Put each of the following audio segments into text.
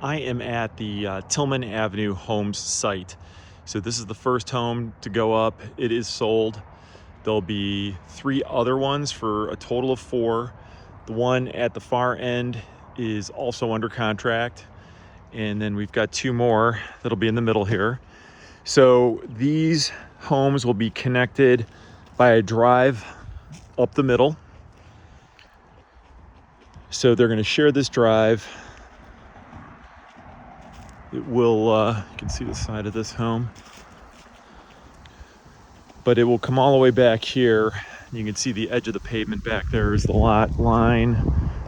I am at the Tillman Avenue Homes site. So this is the first home to go up. It is sold. There'll be 3 other ones for a total of 4. The one at the far end is also under contract. And then we've got 2 more that'll be in the middle here. So these homes will be connected by a drive up the middle. So they're going to share this drive. It will, you can see the side of this home, but it will come all the way back here. You can see the edge of the pavement back there is the lot line.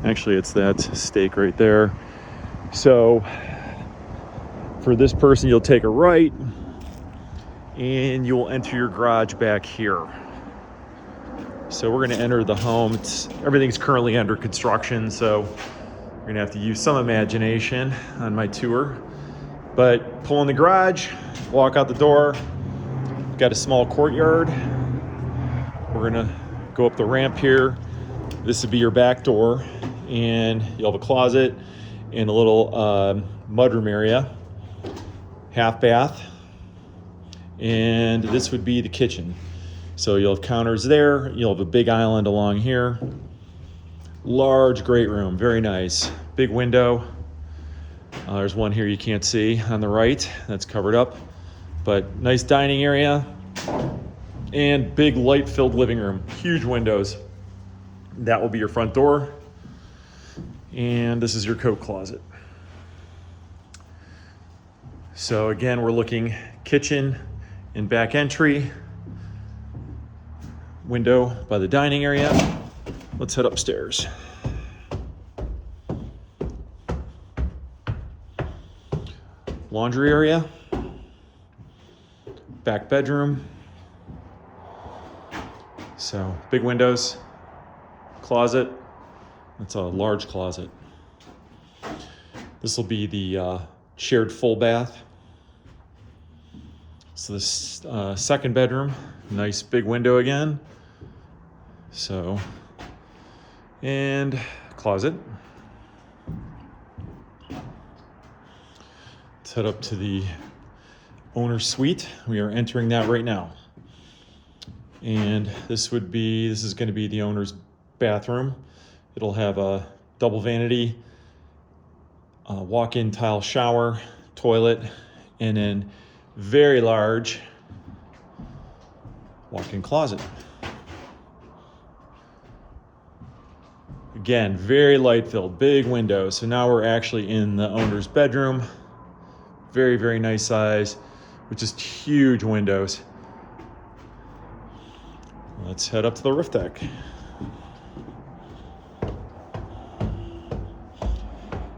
Actually, it's that stake right there. So for this person, you'll take a right and you'll enter your garage back here. So we're going to enter the home. Everything's currently under construction, so you're going to have to use some imagination on my tour. But pull in the garage, walk out the door. Got a small courtyard. We're gonna go up the ramp here. This would be your back door, and you'll have a closet and a little mudroom area, half bath, and this would be the kitchen. So you'll have counters there. You'll have a big island along here. Large great room, very nice. Big window. There's one here you can't see on the right, that's covered up, but nice dining area and big light-filled living room, huge windows. That will be your front door, and this is your coat closet. So again, we're looking kitchen and back entry, window by the dining area. Let's head upstairs. Laundry area, back bedroom. So big windows, closet. That's a large closet. This will be the shared full bath. So this second bedroom, nice big window again. So, and closet. Let's head up to the owner's suite. We are entering that right now. And this is going to be the owner's bathroom. It'll have a double vanity, walk-in tile shower, toilet, and then very large walk-in closet. Again, very light-filled, big windows. So now we're actually in the owner's bedroom. Very, very nice size, with just huge windows. Let's head up to the roof deck.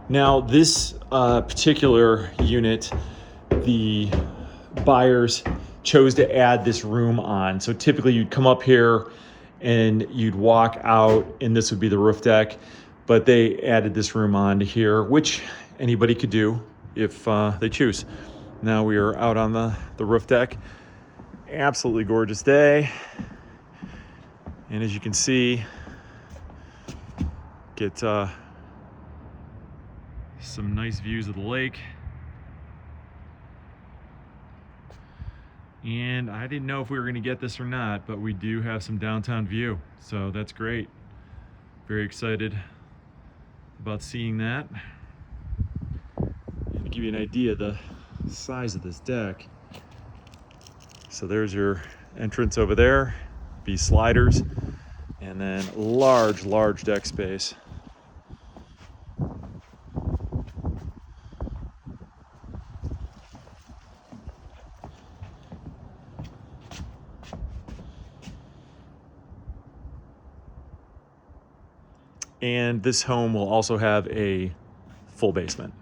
Now, this particular unit, the buyers chose to add this room on. So typically you'd come up here and you'd walk out and this would be the roof deck, but they added this room on to here, which anybody could do if they choose. Now we are out on the roof deck. Absolutely gorgeous day. And as you can see, get some nice views of the lake. And I didn't know if we were gonna get this or not, but we do have some downtown view. So that's great. Very excited about seeing that. And to give you an idea of the size of this deck. So there's your entrance over there, be sliders, and then large deck space. And this home will also have a full basement.